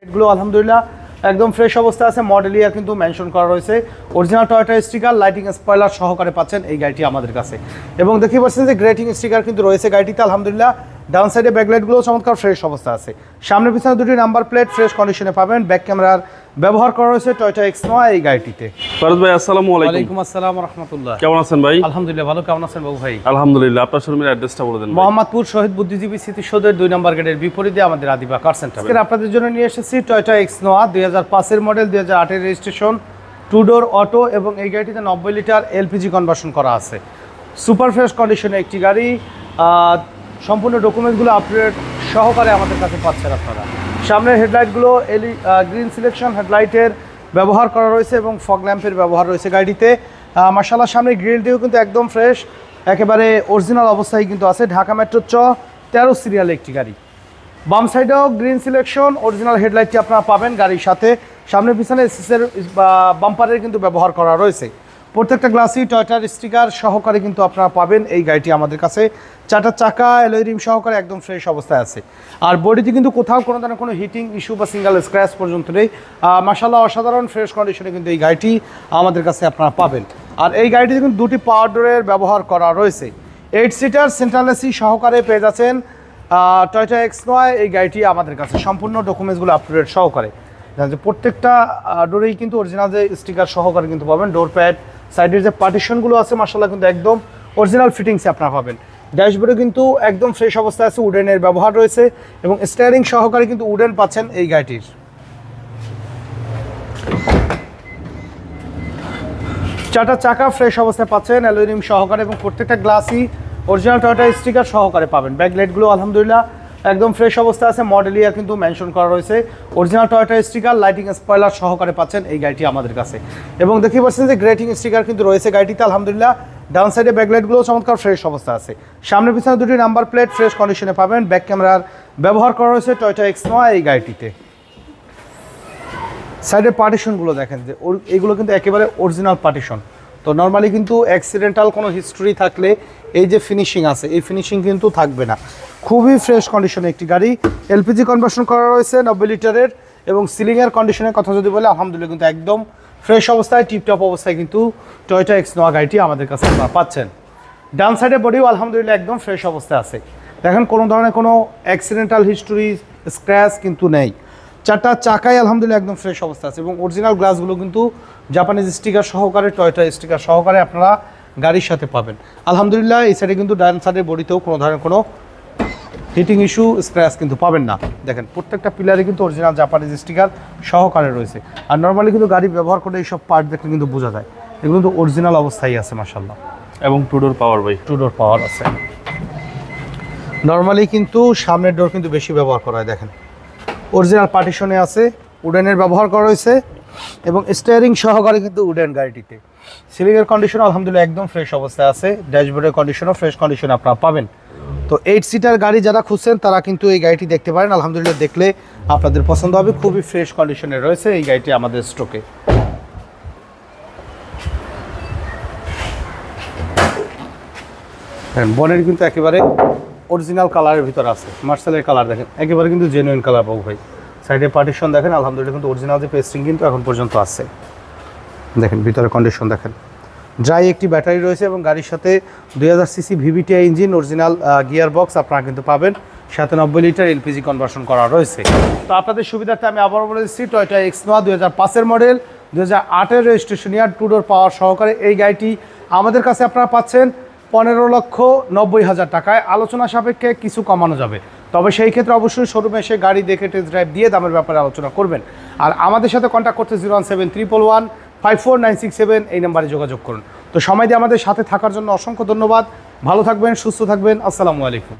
এগুলো আলহামদুলিল্লাহ একদম ফ্রেশ অবস্থা আছে। মডেল ইয়ার কিন্তু মেনশন করা রয়েছে। Original Toyota sticker, lighting spoiler সহকারে পাচ্ছেন এই গাড়িটি আমাদের কাছে। এবং দেখতে পাচ্ছেন যে গ্রেটিং স্টিকার কিন্তু রয়েছে গাড়িটিতে আলহামদুলিল্লাহ। ডাউন সাইডে ব্যাকলাইটগুলো চমৎকার ফ্রেশ অবস্থা আছে। সামনে পিছনে দুটি নাম্বার প্লেট ফ্রেশ কন্ডিশনে পাবেন। ব্যাক ক্যামেরার ব্যবহার করা রয়েছে টয়োটা এক্সনোয়া এই গাড়িটিতে। ফারুক ভাই আসসালামু আলাইকুম। ওয়ালাইকুম আসসালাম ওয়া রাহমাতুল্লাহ। কেমন আছেন ভাই? আলহামদুলিল্লাহ ভালো। কেমন আছেন বাবু ভাই? আলহামদুলিল্লাহ। আপনার শোরুমের অ্যাড্রেসটা বলে দেন। মোহাম্মদপুর শহীদ বুদ্ধিজীবী স্মৃতিসৌধের 2 নম্বর গেটের বিপরীতে আমাদের আদিবা কার সেন্টার। আজকে আপনাদের জন্য নিয়ে এসেছি টয়োটা এক্সনোয়া 2005 এর মডেল, 2008 এর রেজিস্ট্রেশন, 2 ডোর অটো এবং এই গাড়িটিতে 90 লিটার এলপিজি কনভার্সন করা আছে। সুপার ফ্রেশ কন্ডিশনে একটি গাড়ি, সম্পূর্ণ ডকুমেন্টগুলো আপডেট সহকারে আমাদের কাছে পাচ্ছেন আপনারা। সামনের হেডলাইটগুলো গ্রিন সিলেকশন হেডলাইটের ব্যবহার করা রয়েছে এবং ফগ ল্যাম্পের ব্যবহার রয়েছে গাড়িতে। মাশাআল্লাহ সামনের গ্রিলটিও কিন্তু একদম ফ্রেশ, একেবারে অরিজিনাল অবস্থায় কিন্তু আছে। ঢাকা মেট্রো 13 সিরিয়াল একটি গাড়ি। বাম সাইডেও গ্রিন সিলেকশন অরিজিনাল হেডলাইটটি আপনারা পাবেন গাড়ির সাথে। সামনে পিছনে এসএসের বাম্পারের কিন্তু ব্যবহার করা রয়েছে। প্রত্যেকটা গ্লাসই টয়োটার স্টিকার সহকারে কিন্তু আপনারা পাবেন এই গাড়িটি আমাদের কাছে। 4টা চাকা অ্যালয় রিম সহকারে একদম ফ্রেশ অবস্থায় আছে। আর বডিতে কিন্তু কোথাও কোনো ধরনের কোনো হিটিং ইস্যু বা সিঙ্গেল স্ক্র্যাচ পর্যন্ত নেই। মাশাআল্লাহ অসাধারণ ফ্রেশ কন্ডিশনে কিন্তু এই গাড়িটি আমাদের কাছে আপনারা পাবেন। আর এই গাড়িটিতে কিন্তু 2টি পাওয়ার ডোরের ব্যবহার করা রয়েছে। 8 সিটার সেন্ট্রাল এসি সহকারে পেয়ে যাচ্ছেন টয়োটা এক্সনোয়া এই গাড়িটি আমাদের কাছে সম্পূর্ণ ডকুমেন্টসগুলো আপ টু ডেট সহকারে। প্রত্যেকটা ডোরেই কিন্তু অরিজিনাল যে স্টিকার সহকারে কিন্তু পাবেন। ডোর প্যাড, সাইডের যে পার্টিশনগুলো আছে মাশাআল্লাহ কিন্তু একদম অরিজিনাল ফিটিংসে আপনারা পাবেন। ড্যাশবোর্ডে কিন্তু একদম ফ্রেশ অবস্থায় আছে, উডেনের ব্যবহার রয়েছে এবং স্টিয়ারিং সহকারে কিন্তু উডেন পাচ্ছেন এই গাড়িটির। 4টা চাকা ফ্রেশ অবস্থায় পাচ্ছেন অ্যালুমিনিয়াম সহকারে এবং প্রত্যেকটা গ্লাসই অরিজিনাল টয়োটা স্টিকার সহকারে পাবেন। ব্যাকলাইটগুলো আলহামদুলিল্লাহ একদম ফ্রেশ অবস্থায় আছে। মডেল ইয়ার কিন্তু মেনশন করা রয়েছে। Original Toyota sticker, lighting spoiler সহকারে পাচ্ছেন এই গাড়িটি আমাদের কাছে। এবং দেখতে পাচ্ছেন যে গ্রেটিং স্টিকার কিন্তু রয়েছে গাড়িটিতে আলহামদুলিল্লাহ। ডাউন সাইডে ব্যাকলাইটগুলো চমৎকার ফ্রেশ অবস্থা আছে। সামনে পিছনে দুটি নাম্বার প্লেট ফ্রেশ কন্ডিশনে পাবেন। ব্যাক ক্যামেরার ব্যবহার করা রয়েছে টয়োটা এক্সনোয়া এই গাড়িটিতে। সাইডের পার্টিশনগুলো দেখেন যে এগুলো কিন্তু একেবারে অরিজিনাল পার্টিশন। তো নর্মালি কিন্তু অ্যাক্সিডেন্টাল কোনো হিস্ট্রি থাকলে এই যে ফিনিশিং আছে এই ফিনিশিং কিন্তু থাকবে না। খুবই ফ্রেশ কন্ডিশনে একটি গাড়ি। এলপিজি কনভার্সন করা রয়েছে 90 লিটারের এবং সিলিংয়ের কন্ডিশনের কথা যদি বলে আলহামদুলিল্লাহ কিন্তু একদম ফ্রেশ অবস্থায় টিপটপ অবস্থায় কিন্তু টয়োটা এক্সনোয়া গাড়িটি আমাদের কাছে আপনারা পাচ্ছেন। ডান সাইডে বডিও আলহামদুলিল্লাহ একদম ফ্রেশ অবস্থায় আছে। দেখেন কোনো ধরনের কোনো অ্যাক্সিডেন্টাল হিস্টরি স্ক্র্যাচ কিন্তু নেই। 4টা চাকাই আলহামদুলিল্লাহ একদম ফ্রেশ অবস্থা আছে এবং অরিজিনাল গ্লাসগুলো কিন্তু জাপানিজ স্টিকার সহকারে টয়োটা স্টিকার সহকারে আপনারা গাড়ির সাথে পাবেন। আলহামদুলিল্লাহ এই সাইডে কিন্তু ডান সাইডের বডিতেও কোনো ধরনের কোনো হিটিং ইস্যু স্ক্র্যাচ কিন্তু পাবেন না। দেখেন প্রত্যেকটা পিলারে কিন্তু অরিজিনাল জাপানিজ স্টিকার সহকারে রয়েছে। আর নর্মালি কিন্তু গাড়ি ব্যবহার করে এইসব পার্ট দেখলে কিন্তু বোঝা যায় এগুলো কিন্তু অরিজিনাল অবস্থায় আছে মাশাআল্লাহ। এবং 2 ডোর পাওয়ার ভাই, 2 ডোর পাওয়ার আছে। নর্মালি কিন্তু সামনের ডোর কিন্তু বেশি ব্যবহার করা হয়। দেখেন অরিজিনাল পার্টিশনে আছে, উডেনের ব্যবহার করা রয়েছে এবং স্টিয়ারিং সহকারে কিন্তু উডেন গাড়িটিতে। সিলিংয়ের কন্ডিশন আলহামদুলিল্লাহ একদম ফ্রেশ অবস্থায় আছে। ড্যাশবোর্ডের কন্ডিশনও ফ্রেশ কন্ডিশন আপনারা পাবেন। তো 8 সিটার গাড়ি যারা খুঁজছেন তারা কিন্তু এই গাড়িটি দেখতে পারেন। আলহামদুলিল্লাহ দেখলে আপনাদের পছন্দ হবে। খুবই ফ্রেশ কন্ডিশনে রয়েছে এই গাড়িটি আমাদের স্টকে। বনের কিন্তু একেবারে অরিজিনাল কালারের ভিতর আছে। মার্শালের কালার দেখেন একেবারে কিন্তু জেনুইন কালার পাবো ভাই। সাইডে পার্টিশন দেখেন আলহামদুলিল্লাহ কিন্তু অরিজিনাল যে পেস্টিং কিন্তু এখন পর্যন্ত আছে। দেখেন ভিতরে কন্ডিশন দেখেন। ড্রাই একটি ব্যাটারি রয়েছে এবং গাড়ির সাথে 2000 CC VVTi engine, original gear box আপনারা কিন্তু পাবেন। সাথে 90 লিটার এলপিজি কনভার্সন করা রয়েছে। তো আপনাদের সুবিধার্থে আমি আবারও বলে দিচ্ছি টয়োটা এক্সনোয়া 2005 এর মডেল, 2008 এর রেজিস্ট্রেশন ইয়ার, 2 ডোর পাওয়ার সহকারে এই গাড়িটি আমাদের কাছে আপনারা পাচ্ছেন 15,90,000 টাকায়। আলোচনা সাপেক্ষে কিছু কমানো যাবে, তবে সেই ক্ষেত্রে অবশ্যই শোরুমে এসে গাড়ি দেখে টেস্ট ড্রাইভ দিয়ে দামের ব্যাপারে আলোচনা করবেন। আর আমাদের সাথে কন্ট্যাক্ট করতে 01711154967 এই নাম্বারে যোগাযোগ করুন। তো সময় দিয়ে আমাদের সাথে থাকার জন্য অসংখ্য ধন্যবাদ। ভালো থাকবেন, সুস্থ থাকবেন। আসসালামু আলাইকুম।